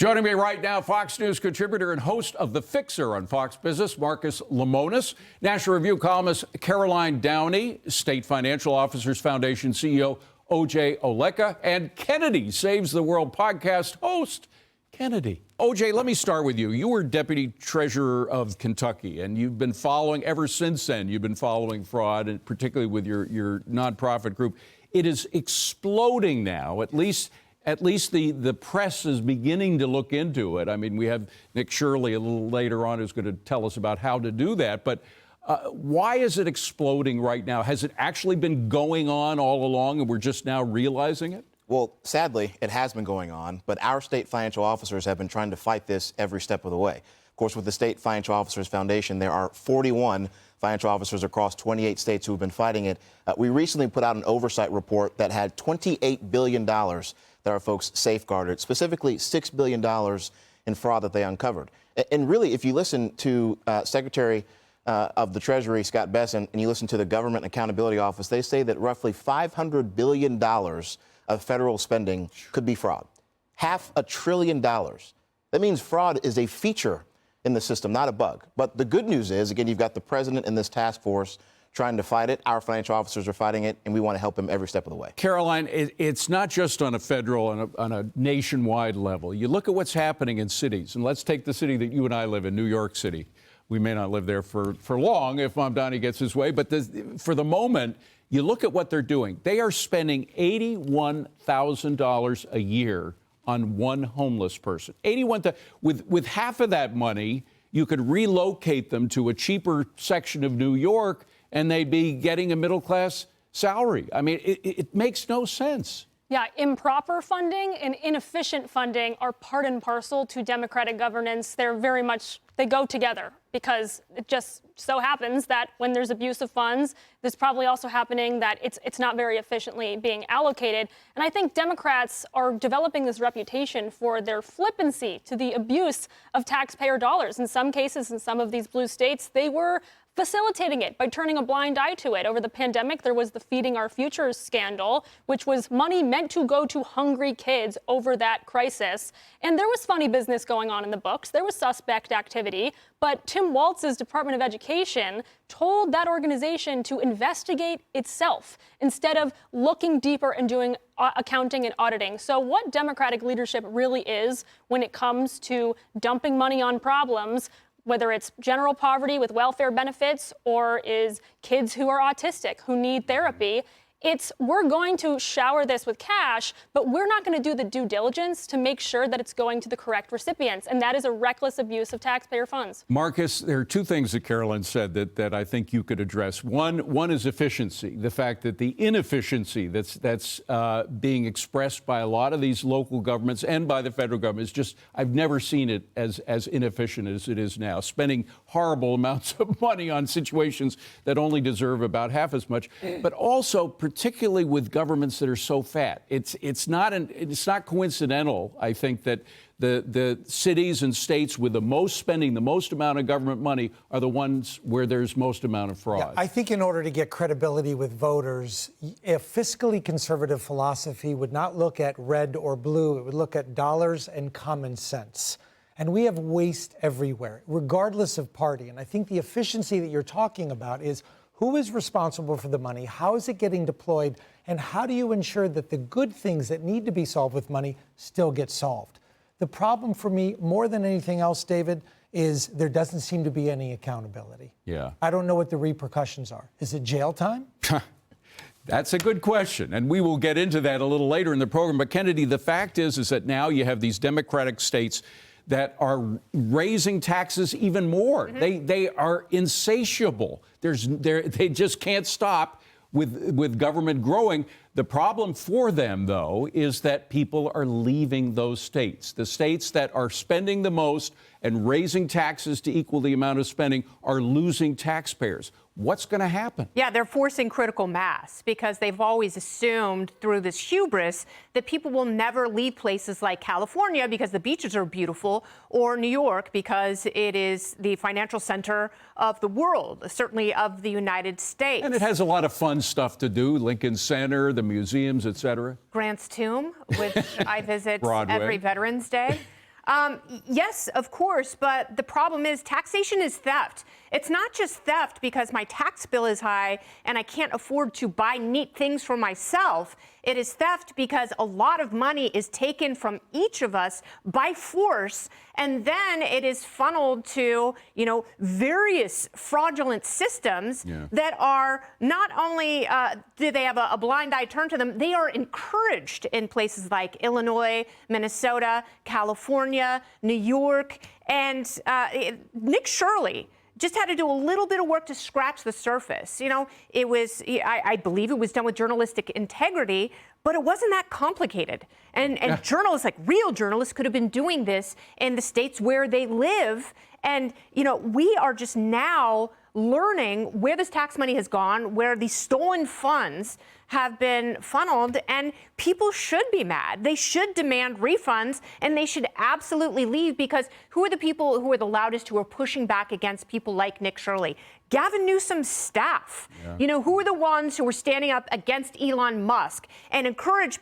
Joining me right now, Fox News contributor and host of The Fixer on Fox Business, Marcus Lemonis, National Review columnist Caroline Downey, State Financial Officers Foundation CEO O.J. Oleka, and Kennedy Saves the World podcast host, Kennedy. O.J., let me start with you. You were Deputy Treasurer of Kentucky, and you've been following, ever since then, you've been following fraud, and particularly with your nonprofit group. It is exploding now, at least the press is beginning to look into it. I mean, we have Nick Shirley a little later on who's going to tell us about how to do that. But why is it exploding right now? Has it actually been going on all along and we're just now realizing it? Well, sadly, it has been going on, but our state financial officers have been trying to fight this every step of the way. Of course, with the State Financial Officers Foundation, there are 41 financial officers across 28 states who have been fighting it. We recently put out an oversight report that had $28 billion that our folks safeguarded, specifically $6 billion in fraud that they uncovered. And really, if you listen to Secretary of the Treasury, Scott Bessent, and you listen to the Government Accountability Office, they say that roughly $500 billion of federal spending could be fraud. $500 billion. That means fraud is a feature in the system, not a bug. But the good news is, again, you've got the president and this task force trying to fight it. Our financial officers are fighting it, and we want to help them every step of the way. Caroline, it's not just on a federal, on a nationwide level. You look at what's happening in cities, and let's take the city that you and I live in, New York City. We may not live there for long if Mamdani gets his way, but for the moment, you look at what they're doing. They are spending $81,000 a year on one homeless person. With half of that money, you could relocate them to a cheaper section of New York, and they'd be getting a middle-class salary. I mean, it makes no sense. Yeah, improper funding and inefficient funding are part and parcel to democratic governance. They go together, because it just so happens that when there's abuse of funds, there's probably also happening that it's not very efficiently being allocated. And I think Democrats are developing this reputation for their flippancy to the abuse of taxpayer dollars. In some cases, in some of these blue states, they were facilitating it by turning a blind eye to it. Over the pandemic, there was the Feeding Our Futures scandal, which was money meant to go to hungry kids over that crisis. And there was funny business going on in the books. There was suspect activity. But Tim Walz's Department of Education told that organization to investigate itself instead of looking deeper and doing accounting and auditing. So what Democratic leadership really is when it comes to dumping money on problems, whether it's general poverty with welfare benefits or is kids who are autistic who need therapy, we're going to shower this with cash, but we're not going to do the due diligence to make sure that it's going to the correct recipients. And that is a reckless abuse of taxpayer funds. Marcus, there are two things that Caroline said that I think you could address. One is efficiency, the fact that the inefficiency that's being expressed by a lot of these local governments and by the federal government is just, I've never seen it as inefficient as it is now, spending horrible amounts of money on situations that only deserve about half as much, but also particularly with governments that are so fat. It's not coincidental, I think, that the cities and states with the most spending, the most amount of government money are the ones where there's most amount of fraud. Yeah, I think in order to get credibility with voters, a fiscally conservative philosophy would not look at red or blue. It would look at dollars and common sense. And we have waste everywhere, regardless of party. And I think the efficiency that you're talking about is who is responsible for the money? How is it getting deployed? And how do you ensure that the good things that need to be solved with money still get solved? The problem for me, more than anything else, David, is there doesn't seem to be any accountability. Yeah. I don't know what the repercussions are. Is it jail time? That's a good question, and we will get into that a little later in the program. But Kennedy, the fact is that now you have these Democratic states that are raising taxes even more. Mm-hmm. They are insatiable. They just can't stop with government growing. The problem for them, though, is that people are leaving those states. The states that are spending the most and raising taxes to equal the amount of spending are losing taxpayers. What's going to happen? Yeah, they're forcing critical mass because they've always assumed through this hubris that people will never leave places like California because the beaches are beautiful, or New York because it is the financial center of the world, certainly of the United States. And it has a lot of fun stuff to do, Lincoln Center, the museums, et cetera. Grant's Tomb, which I visit Broadway. every Veterans Day. Yes, of course, but the problem is taxation is theft. It's not just theft because my tax bill is high and I can't afford to buy neat things for myself. It is theft because a lot of money is taken from each of us by force, and then it is funneled to, various fraudulent systems that are not only do they have a blind eye turned to them, they are encouraged in places like Illinois, Minnesota, California, New York, and Nick Shirley just had to do a little bit of work to scratch the surface. It was, I believe it was done with journalistic integrity, but it wasn't that complicated. And journalists, like real journalists, could have been doing this in the states where they live. And, we are just now learning where this tax money has gone, where these stolen funds have been funneled, and people should be mad. They should demand refunds, and they should absolutely leave, because who are the people who are the loudest who are pushing back against people like Nick Shirley? Gavin Newsom's staff. Who are the ones who are standing up against Elon Musk and encouraging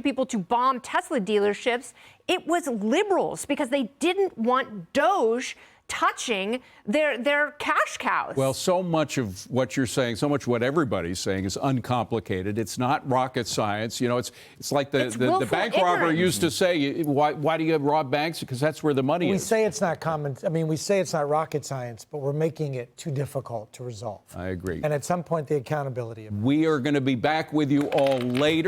people to bomb Tesla dealerships? It was liberals, because they didn't want Doge touching their cash cows. Well, so much of what you're saying, so much what everybody's saying is uncomplicated. It's not rocket science. It's like the bank robber used to say, why do you rob banks? Because that's where the money is. We say it's not we say it's not rocket science, but we're making it too difficult to resolve. I agree. And at some point, the accountability of it. We are going to be back with you all later.